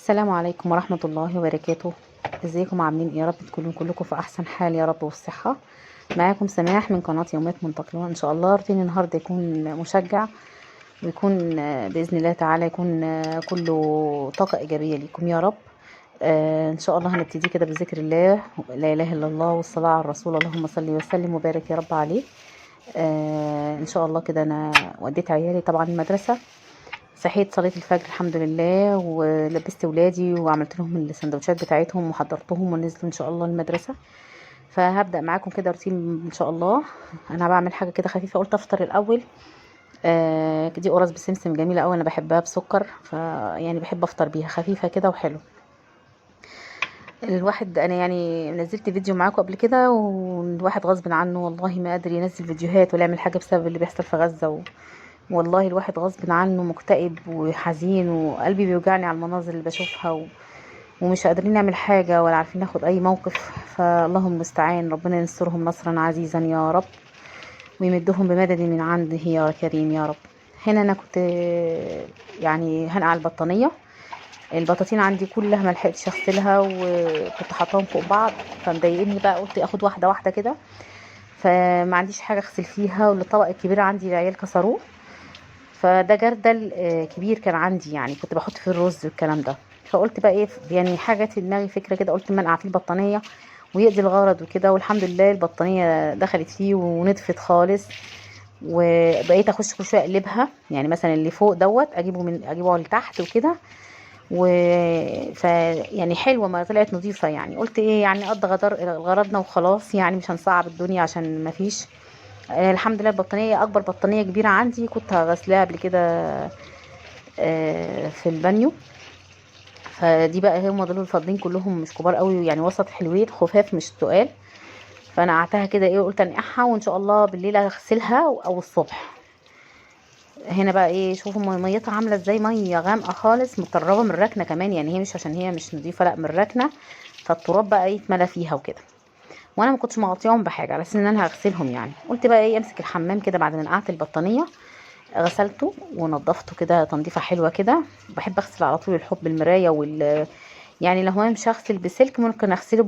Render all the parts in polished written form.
السلام عليكم ورحمة الله وبركاته. ازيكم عاملين ايه؟ يا رب تكونوا كلكم في احسن حال يا رب والصحة. معاكم سماح من قناة يومات منتقلة. ان شاء الله روتين النهاردة يكون مشجع ويكون بإذن الله تعالى يكون كله طاقة إيجابية ليكم يا رب. ان شاء الله هنبتدي كده بذكر الله، لا اله الا الله، والصلاة على الرسول، اللهم صل وسلم وبارك يا رب عليه. ان شاء الله كده انا وديت عيالي طبعا المدرسة، صحيت صليت الفجر الحمد لله، ولبست ولادي وعملت لهم السندوتشات بتاعتهم وحضرتهم ونزلوا ان شاء الله المدرسه. فهبدا معاكم كده روتين ان شاء الله. انا بعمل حاجه كده خفيفه، قلت افطر الاول. دي قرص بسمسم جميله قوي، انا بحبها بسكر، يعني بحب افطر بيها خفيفه كده وحلو. الواحد انا يعني نزلت فيديو معاكم قبل كده، والواحد غصب عنه والله ما قادر ينزل فيديوهات ولا يعمل حاجه بسبب اللي بيحصل في غزه. والله الواحد غصب عنه مكتئب وحزين، وقلبي بيوجعني على المناظر اللي بشوفها ومش قادرين نعمل حاجة ولا عارفين ناخد اي موقف. فاللهم المستعان، ربنا ينصرهم نصرا عزيزا يا رب، ويمدهم بمدد من عنده يا كريم يا رب. هنا انا كنت يعني هنقع البطانية، البطاطين عندي كلها ما لحقتش اغسلها وكنت حاطاهم فوق بعض، فمضايقني بقى، قلت اخد واحده واحده كده. فما عنديش حاجه اغسل فيها، والطبق الكبير عندي العيال كسروه، فده جردل كبير كان عندي، يعني كنت بحط فيه الرز والكلام ده. فقلت بقى ايه، يعني حاجه في دماغي فكره كده، قلت ما انقع فيه البطانيه ويقضي الغرض وكده. والحمد لله البطانيه دخلت فيه ونطفت خالص، وبقيت اخش كل شويه اقلبها، يعني مثلا اللي فوق دوت اجيبه لتحت وكده. و ف يعني حلوه، ما طلعت نظيفه، يعني قلت ايه يعني قضى غرضنا وخلاص، يعني مش هنصعب الدنيا عشان ما فيش. الحمد لله البطانيه اكبر بطانيه كبيره عندي، كنت غسلاها قبل كده في البانيو. فدي بقى هم دول الفاضلين كلهم مش كبار قوي، يعني وسط حلوين خفاف مش تقال. فانا قعدتها كده ايه، قلت انقعها وان شاء الله بالليل اغسلها او الصبح. هنا بقى ايه، شوفوا ميتها عامله ازاي، ميه غامقه خالص متربه من الركنه كمان، يعني هي مش عشان هي مش نظيفه، لا من الركنه. فالتراب بقى يتملى فيها وكده. وانا ما كنتش مغطياهم بحاجه على اساس ان انا هغسلهم، يعني قلت بقى ايه امسك الحمام كده بعد ما نقعت البطانيه. غسلته ونضفته كده تنظيفه حلوه كده. بحب اغسل على طول الحوض بالمرايه يعني لو انا مش هغسل بسلك ممكن اغسله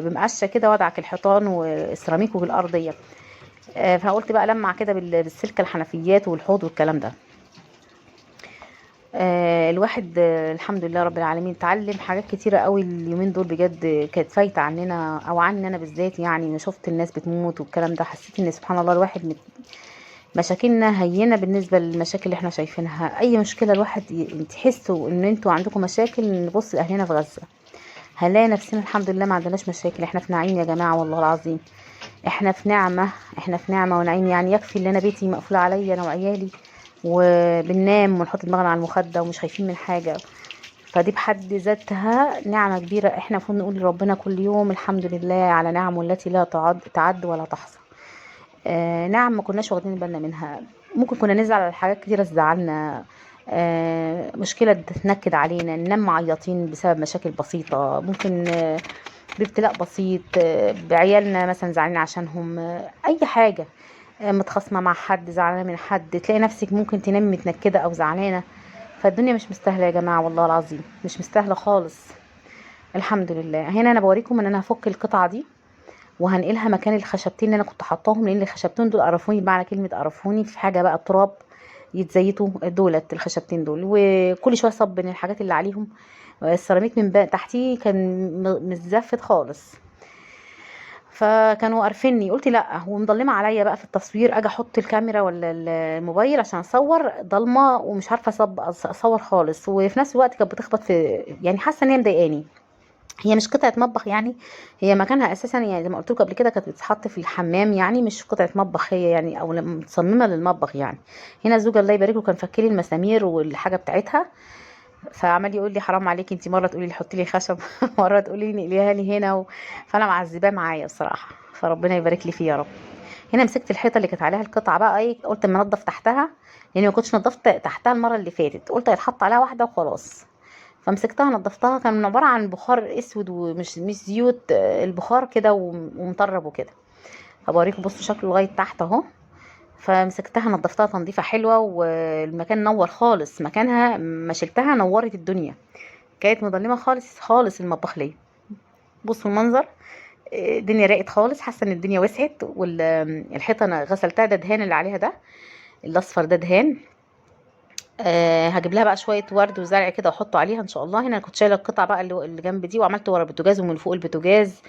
بمقشه كده، وادعك الحيطان والسيراميك وبالارضيه. فقلت بقى لمع كده بالسلك الحنفيات والحوض والكلام ده. الواحد الحمد لله رب العالمين اتعلم حاجات كتيرة قوي اليومين دول، بجد كانت فايتة عننا او عني انا بالذات. يعني ما شفت الناس بتموت والكلام ده، حسيت ان سبحان الله الواحد مشاكلنا هينة بالنسبة للمشاكل اللي احنا شايفينها. اي مشكلة الواحد تحسوا ان انتوا عندكم مشاكل، نبص لاهلنا في غزة هنلاقي نفسنا الحمد لله ما عندناش مشاكل. احنا في نعيم يا جماعة والله العظيم، احنا في نعمة، احنا في نعمة ونعيم. يعني يكفي ان انا بيتي مقفولة عليا انا وعيالي، وبننام ونحط دماغنا على المخدة ومش خايفين من حاجة. فدي بحد ذاتها نعمة كبيرة، احنا المفروض نقول لربنا كل يوم الحمد لله على نعمه التي لا تعد ولا تحصى. نعم ما كناش واخدين بالنا منها. ممكن كنا نزعل على حاجات كتيرة تزعلنا، مشكلة تنكد علينا، ننام معيطين بسبب مشاكل بسيطة، ممكن بابتلاء بسيط، بعيالنا مثلا زعلانين عشانهم، اي حاجة، متخاصمة مع حد، زعلانة من حد، تلاقي نفسك ممكن تنامي متنكدة او زعلانة. فالدنيا مش مستاهلة يا جماعة والله العظيم، مش مستاهلة خالص. الحمد لله. هنا انا بوريكم ان انا هفك القطعة دي وهنقلها مكان الخشبتين اللي انا كنت حطاهم، لان الخشبتين دول قرفوني، بمعنى كلمة قرفوني في حاجة بقى تراب يتزيتوا دولت الخشبتين دول. وكل شوية صب من الحاجات اللي عليهم. السيراميك من بقى تحتيه كان متزفت خالص، فكانوا قرفني. قلت لا، ومضلمه عليا بقى في التصوير، اجي احط الكاميرا ولا الموبايل عشان اصور ضلمه ومش عارفه اصور خالص. وفي نفس الوقت كانت بتخبط في، يعني حاسه ان هي مضايقاني. هي مش قطعه مطبخ يعني، هي مكانها اساسا يعني زي ما قلت لكم قبل كده كانت بتتحط في الحمام، يعني مش قطعه مطبخ هي، يعني او متصممه للمطبخ يعني. هنا الزوج الله يبارك له كان فكلي المسامير والحاجه بتاعتها، فعمال يقول لي حرام عليكي انتي، مره تقولي لي حطي لي خشب مره تقولي لي نقليها لي هنا فانا معذباه معايا بصراحه، فربنا يبارك لي فيه يا رب. هنا مسكت الحيطه اللي كانت عليها القطعه بقى ايه، قلت اما انضف تحتها، لاني ما كنتش نضفت تحتها المره اللي فاتت، قلت هيتحط عليها واحده وخلاص. فمسكتها نضفتها، كان عباره عن بخار اسود ومش مش زيوت، البخار كده ومطرب وكده. هبوريكم بصوا شكله لغايه تحت اهو. فمسكتها نضفتها تنظيفه حلوه، والمكان نور خالص، مكانها ما شلتها نورت الدنيا. كانت مظلمه خالص خالص المطبخ ليا. بصوا المنظر، الدنيا راقت خالص، حاسه ان الدنيا وسعت. والحيطه انا غسلتها، ده دهان اللي عليها ده، الاصفر ده دهان. هجيب لها بقى شويه ورد وزرع كده واحطه عليها ان شاء الله. هنا كنت شايله القطع بقى اللي جنب دي، وعملت ورا البوتاجاز ومن فوق البوتاجاز.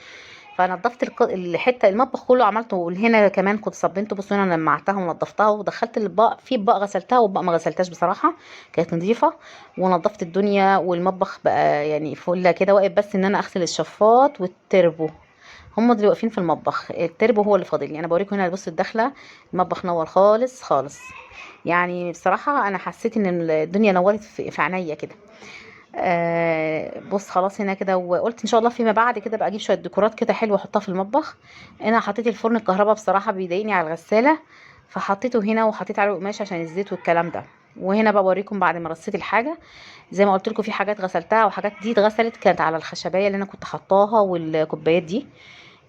فنضفت الحته المطبخ كله عملته، وهنا كمان كنت صبنته. بصوا انا لمعتها ونضفتها، ودخلت الاطباق، في اطباق غسلتها واطباق ما غسلتهاش بصراحه، كانت نظيفه. ونضفت الدنيا، والمطبخ بقى يعني فله كده، واقف بس ان انا اغسل الشفاط والتربو. هم اللي واقفين في المطبخ، التربو هو اللي فاضل لي. انا بوريكم هنا، بصوا الدخله، المطبخ نور خالص خالص. يعني بصراحه انا حسيت ان الدنيا نورت في عينيا كده. بص خلاص هنا كده، وقلت ان شاء الله فيما بعد كده بقى اجيب شويه ديكورات كده حلوه احطها في المطبخ. انا حطيت الفرن الكهرباء بصراحه بيضايقني على الغساله، فحطيته هنا وحطيت عليه قماش عشان الزيت والكلام ده. وهنا بقى بوريكم بعد ما رصيت الحاجه. زي ما قلت لكم في حاجات غسلتها، وحاجات دي اتغسلت كانت على الخشبيه اللي انا كنت حطاها، والكوبايات دي.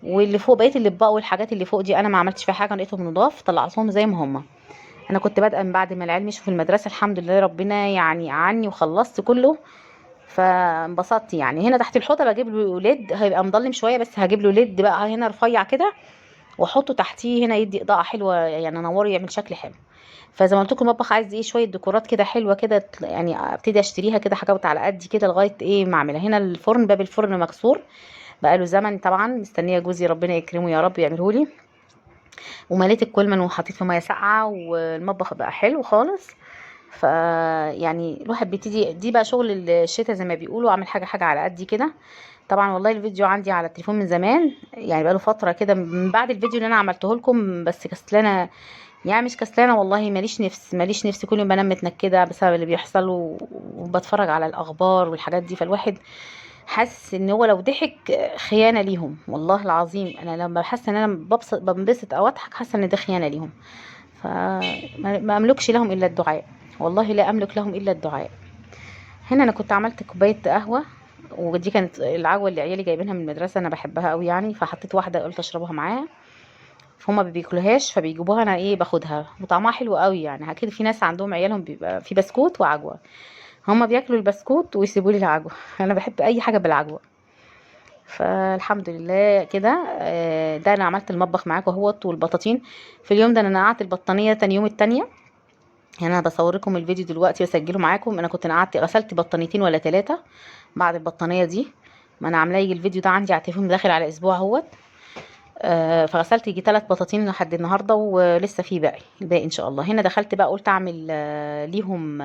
واللي فوق بقيه الاطباق والحاجات اللي فوق دي انا ما عملتش فيها حاجه، لقيتهم نضاف طلعتهم زي ما هم. انا كنت بادئه من بعد ما العيال مشوا في المدرسه، الحمد لله ربنا يعني عني وخلصت كله. فانبسطت يعني. هنا تحت الحوضه بجيب له ليد، هيبقى مضلم شويه بس هجيب له ليد بقى هنا رفيع كده، واحطه تحتيه هنا يدي اضاءه حلوه يعني، انوره يعمل شكل حلو. فزي ما قلت لكم المطبخ عايز ايه شويه ديكورات كده حلوه كده، يعني ابتدي اشتريها كده حاجات على قدي كده لغايه ايه ما اعملها. هنا الفرن، باب الفرن مكسور بقاله زمن طبعا، مستنيه جوزي ربنا يكرمه يا رب يعمله لي. ومليت الكولمن وحطيت في ميه ساقعه، والمطبخ بقى حلو خالص. ف يعني الواحد بيبتدي دي بقى شغل الشتا زي ما بيقولوا، اعمل حاجه حاجه على قدي كده. طبعا والله الفيديو عندي على التليفون من زمان يعني، بقاله فتره كده من بعد الفيديو اللي انا عملته لكم، بس كسلانه. يعني مش كسلانه والله، ماليش نفس كل يوم بنام متنكده بسبب اللي بيحصل، وبتفرج على الاخبار والحاجات دي. فالواحد حاسس ان هو لو ضحك خيانه ليهم، والله العظيم انا لما بحس ان انا بنبسط او اضحك، حاسه ان ده خيانه ليهم. فما املكش لهم الا الدعاء، والله لا املك لهم الا الدعاء. هنا انا كنت عملت كوبايه قهوه، ودي كانت العجوه اللي عيالي جايبينها من المدرسه، انا بحبها قوي يعني، فحطيت واحده قلت اشربها معاها. فهم ما بياكلوهاش فبيجيبوها، انا ايه باخدها، وطعمها حلو قوي يعني. اكيد في ناس عندهم عيالهم بيبقى في بسكوت وعجوه، هم بياكلوا البسكوت ويسيبوا لي العجوه. انا بحب اي حاجه بالعجوه. فالحمد لله كده. ده انا عملت المطبخ معاكم اهوت، والبطاطين في اليوم ده انا نقعت البطانيه تاني يوم التانية. يعني انا بصور لكم الفيديو دلوقتي بسجله معاكم، انا كنت قعدت غسلت بطانيتين ولا 3 بعد البطانيه دي. ما انا عامله يجي الفيديو ده عندي على التليفون داخل على اسبوع اهوت. فغسلت يجي 3 بطاطين لحد النهارده، ولسه في الباقي ان شاء الله. هنا دخلت بقى قلت اعمل ليهم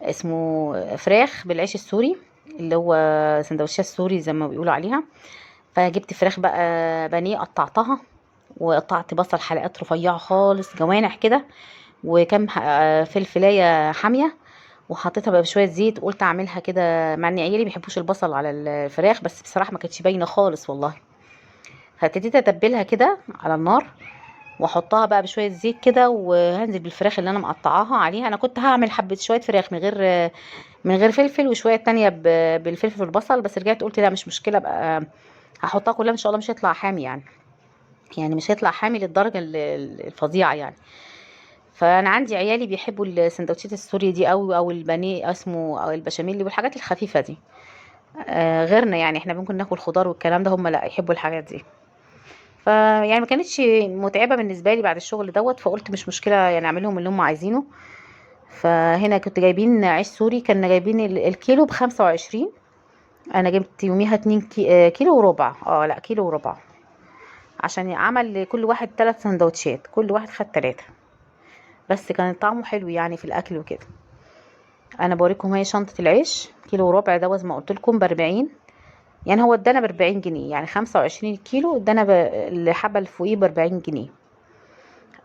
اسمه فراخ بالعيش السوري، اللي هو سندوتشات سوري زي ما بيقولوا عليها. فجبت فراخ بقى بانيه قطعتها، وقطعت بصل حلقات رفيعه خالص جوانح كده، وكم فلفلايه حاميه، وحطيتها بقى بشويه زيت. وقلت اعملها كده مع ان عيالي بيحبوش البصل على الفراخ، بس بصراحه ما كانتش باينه خالص والله. فابتديت اتبلها كده على النار، واحطها بقى بشويه زيت كده، وهنزل بالفراخ اللي انا مقطعاها عليها. انا كنت هعمل حبه شويه فراخ من غير فلفل، وشويه تانية بالفلفل والبصل، بس رجعت قلت لا مش مشكله بقى، هحطها كلها ان شاء الله، مش هيطلع حامي يعني مش هيطلع حامي للدرجه الفظيعه يعني. فانا عندي عيالي بيحبوا السندوتشات السوري دي قوي، او البانيه اسمه، او البشاميل والحاجات الخفيفه دي. غيرنا يعني احنا ممكن ناكل خضار والكلام ده، هم لا يحبوا الحاجات دي. يعني ما كانتش متعبه بالنسبه لي بعد الشغل دوت، فقلت مش مشكله يعني اعملهم اللي هم عايزينه. فهنا كنت جايبين عيش سوري، كنا جايبين الكيلو ب25. انا جبت يوميها 2 كيلو وربع، لا كيلو وربع، عشان عمل لكل واحد 3 سندوتشات، كل واحد خد 3. بس كان طعمه حلو يعني في الاكل وكده. انا بوريكم هي شنطه العيش كيلو وربع ده، زي ما قلت لكم ب40. يعني هو ادانا ب40 جنيه، يعني 25 كيلو ادانا الحبه اللي فوقيه ب40 جنيه.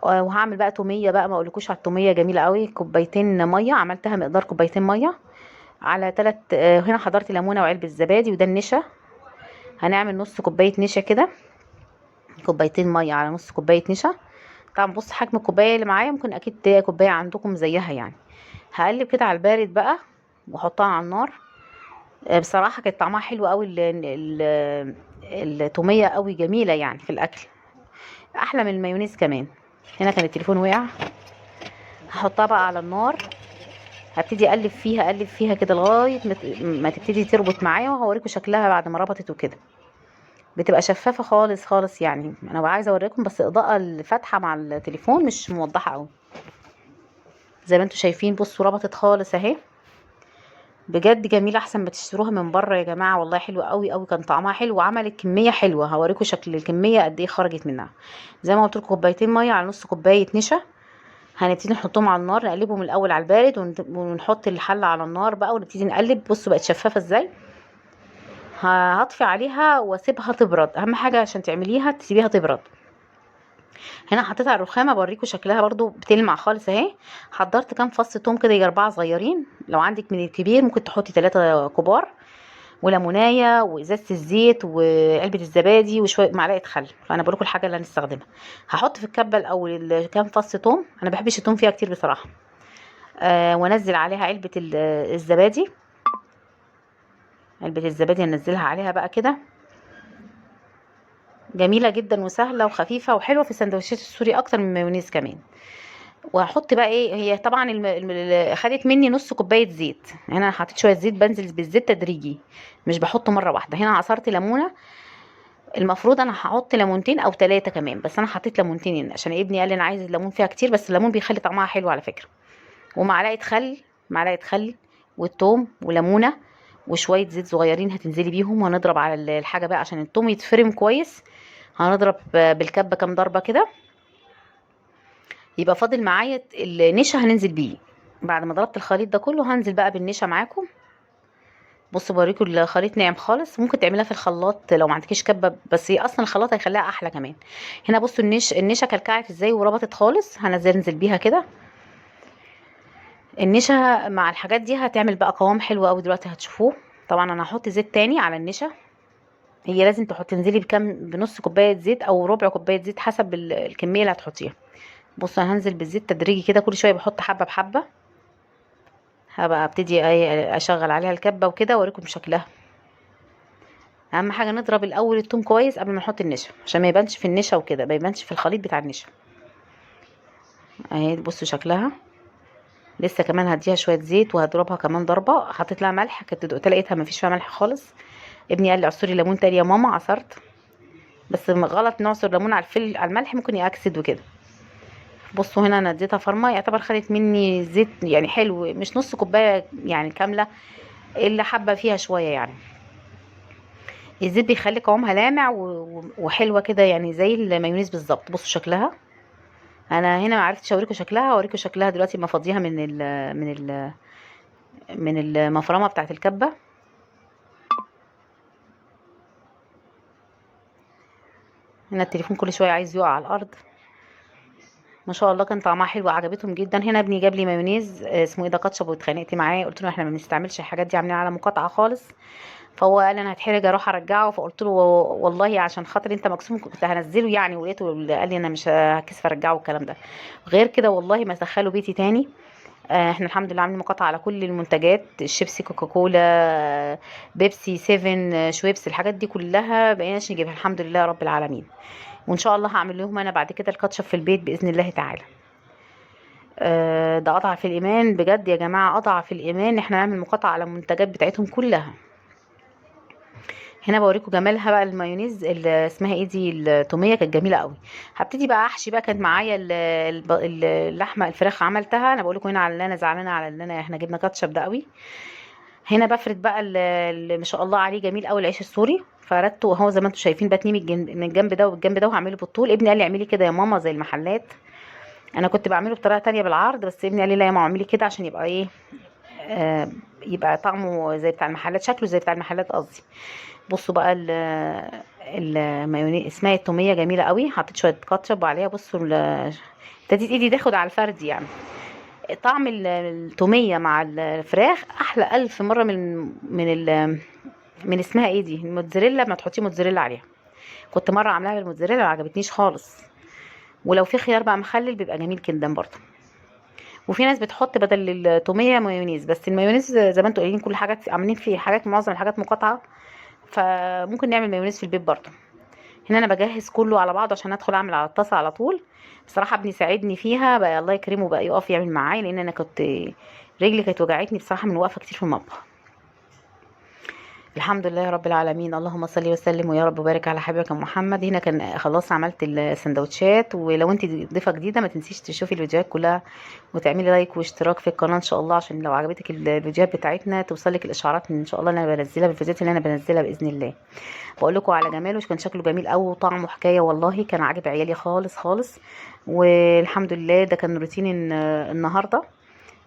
وهعمل بقى توميه بقى، ما اقولكوش على التوميه جميله قوي. كوبايتين ميه عملتها مقدار كوبايتين ميه على 3. هنا حضرت ليمونه وعلبه زبادي، وده النشا. هنعمل نص كوبايه نشا كده، كوبايتين ميه على نص كوبايه نشا. طبعا بص حجم الكوبايه اللي معايا، ممكن اكيد كوبايه عندكم زيها يعني. هقلب كده على البارد بقى، واحطها على النار. بصراحه كانت طعمها حلو قوي، التوميه قوي جميله يعني في الاكل، احلى من المايونيز كمان. هنا كان التليفون وقع. هحطها بقى على النار، هبتدي اقلب فيها كده لغايه ما تبتدي تربط معايا، وهوريكم شكلها بعد ما ربطت وكده. بتبقى شفافه خالص خالص يعني. انا بقى عايزه اوريكم بس اضاءه الفاتحه مع التليفون مش موضحه قوي. زي ما انتم شايفين بصوا ربطت خالص اهي. بجد جميله، احسن ما تشتروها من بره يا جماعه، والله حلوه قوي قوي. كان طعمها حلو وعملت كميه حلوه. هوريكم شكل الكميه قد ايه خرجت منها. زي ما قلت لكم كوبايتين ميه على نص كوبايه نشا. هنبتدي نحطهم على النار، نقلبهم الاول على البارد ونحط الحله على النار بقى ونبتدي نقلب. بصوا بقت شفافه ازاي. هطفي عليها واسيبها تبرد. اهم حاجه عشان تعمليها تسيبيها تبرد. هنا حطيتها على الرخامه بوريكم شكلها برضو بتلمع خالص اهي. حضرت كام فص توم كده، يجي 4 صغيرين. لو عندك من الكبير ممكن تحطي 3 كبار، وليمونايه وازازه الزيت وعلبه الزبادي وشويه معلقه خل. فانا بقول لكم الحاجه اللي هنستخدمها. هحط في الكبه الاول كام فص توم، انا بحبش التوم فيها كتير بصراحه. وانزل عليها الزبادي. علبه الزبادي هنزلها عليها بقى كده. جميله جدا وسهله وخفيفه وحلوه في السندوتشات السوري اكتر من المايونيز كمان. وهحط بقى ايه، هي طبعا خدت مني نص كوبايه زيت. هنا انا حطيت شويه زيت، بنزل بالزيت تدريجي مش بحطه مره واحده. هنا عصرت ليمونه. المفروض انا هحط ليمونتين او 3 كمان، بس انا حطيت ليمونتين عشان ابني قال لي انا عايز الليمون فيها كتير، بس الليمون بيخلي طعمها حلو على فكره. ومعلقه خل، معلقه خل والثوم وليمونه وشويه زيت صغيرين هتنزلي بيهم. وهنضرب على الحاجه بقى عشان الثوم يتفرم كويس. هنضرب بالكبه كام ضربه كده. يبقى فاضل معايا النشا هننزل بيه. بعد ما ضربت الخليط ده كله هنزل بقى بالنشا معاكم. بصوا بوريكم الخليط ناعم خالص. ممكن تعملها في الخلاط لو ما عندكيش كبه، بس هي اصلا الخلاط هيخليها احلى كمان. هنا بصوا النشا كلكعت ازاي وربطت خالص. هنزل بيها كده. النشا مع الحاجات دي هتعمل بقى قوام حلو قوي دلوقتي هتشوفوه. طبعا انا هحط زيت تاني على النشا. هي لازم تنزلي بنص كوبايه زيت او ربع كوبايه زيت حسب الكميه اللي هتحطيها. بصوا هنزل بالزيت تدريجي كده، كل شويه بحط حبه بحبه. هبقى ابتدي اشغل عليها الكبه وكده واوريكم شكلها. اهم حاجه نضرب الاول الثوم كويس قبل ما نحط النشا عشان ما يبانش في النشا وكده، ما يبانش في الخليط بتاع النشا. اهي بصوا شكلها. لسه كمان هديها شويه زيت وهضربها كمان ضربه. حطيت لها ملح، كنت دقتها لقيتها ما فيش فيها ملح خالص. ابني قال لي عصري ليمون تاني يا ماما، عصرت. بس غلط نعصر ليمون على الملح ممكن يأكسد وكده. بصوا هنا انا اديتها فرمه، يعتبر خدت مني زيت يعني حلو، مش نص كوبايه يعني كامله، الا حبه فيها شويه يعني. الزيت بيخلي قوامها لامع وحلوه كده يعني زي المايونيز بالظبط. بصوا شكلها. انا هنا ما عرفتش اوريكم شكلها، اوريكم شكلها دلوقتي ما فاضيها من المفرمه بتاعه الكبه. هنا التليفون كل شويه عايز يقع على الارض. ما شاء الله كان طعمها حلو عجبتهم جدا. هنا ابني جاب لي مايونيز اسمه ايه ده كاتشب، واتخانقت معاه قلت له احنا ما بنستعملش الحاجات دي، عاملين على مقاطعه خالص. فهو قال انا هتحرج اروح ارجعه. فقلت له والله عشان خاطر انت مكسوم كنت هنزله يعني، ولقيته قال لي انا مش هكسف ارجعه والكلام ده. غير كده والله ما ادخله بيتي تاني. احنا الحمد لله عاملين مقاطعه على كل المنتجات، الشيبسي كوكاكولا بيبسي 7 شويبس، الحاجات دي كلها بقيناش نجيبها الحمد لله رب العالمين. وان شاء الله هعمل لهم انا بعد كده الكاتشب في البيت باذن الله تعالى. ده اضعف الايمان بجد يا جماعه، اضعف الايمان احنا نعمل مقاطعه على المنتجات بتاعتهم كلها. هنا بوريكم جمالها بقى. المايونيز اللي اسمها ايه دي التوميه كانت جميله قوي. هبتدي بقى احشي بقى. كانت معايا اللحمه الفراخ عملتها. انا بقول لكم هنا على اللي انا زعلانه على اللي احنا جبنا كاتشب ده قوي. هنا بفرد بقى اللي ما شاء الله عليه جميل قوي العيش السوري. فردته وهو زي ما انتم شايفين بتنيه من الجنب ده والجنب ده، وهعمله بالطول. ابني قال لي اعملي كده يا ماما زي المحلات. انا كنت بعمله بطريقه تانية بالعرض، بس ابني قال لي لا يا ماما اعملي كده عشان يبقى ايه، يبقى طعمه زي بتاع المحلات، شكله زي بتاع المحلات قصدي. بصوا بقى المايونيز اسمها التوميه جميله قوي. حطيت شويه كاتشب عليها. بصوا ابتديت ايدي تاخد على الفرد يعني. طعم التوميه مع الفراخ احلى الف مره من اسمها ايه دي الموتزاريلا. ما تحطي موتزاريلا عليها. كنت مره عاملاها بالموتزاريلا ما عجبتنيش خالص. ولو في خيار بقى مخلل بيبقى جميل جدا برضه. وفي ناس بتحط بدل التوميه مايونيز، بس المايونيز زي ما انتوا قايلين كل حاجات عاملين فيه حاجات، معظم الحاجات مقاطعه. فممكن نعمل مايونيز في البيت برضه. هنا انا بجهز كله على بعضه عشان ادخل اعمل على الطاسه على طول. بصراحه ابني ساعدني فيها بقى، الله يكرمه بقى يقف يعمل معايا، لان انا كنت رجلي كانت وجعتني بصراحه من وقفه كتير في المطبخ. الحمد لله رب العالمين، اللهم صل وسلم ويا رب وبارك على حبيبك محمد. هنا كان خلاص عملت السندوتشات. ولو انت ضيفه جديده ما تنسيش تشوفي الفيديوهات كلها وتعملي لايك واشتراك في القناه ان شاء الله، عشان لو عجبتك الفيديوهات بتاعتنا توصلك الاشعارات ان شاء الله اللي انا بنزلها بالفيديوهات اللي انا بنزلها باذن الله. بقول لكم على جماله، كان شكله جميل قوي وطعمه حكايه والله، كان عاجب عيالي خالص خالص. والحمد لله ده كان روتين النهارده.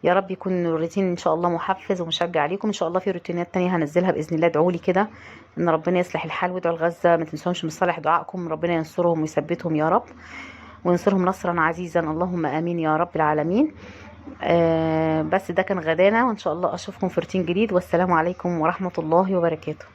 يا رب يكون الروتين ان شاء الله محفز ومشجع عليكم. ان شاء الله في روتينات تانية هنزلها باذن الله. ادعوا لي كده ان ربنا يصلح الحال، وادعوا لغزه ما تنسوهمش من صالح دعائكم، ربنا ينصرهم ويثبتهم يا رب، وينصرهم نصرا عزيزا، اللهم امين يا رب العالمين. بس ده كان غدانا، وان شاء الله اشوفكم في روتين جديد، والسلام عليكم ورحمه الله وبركاته.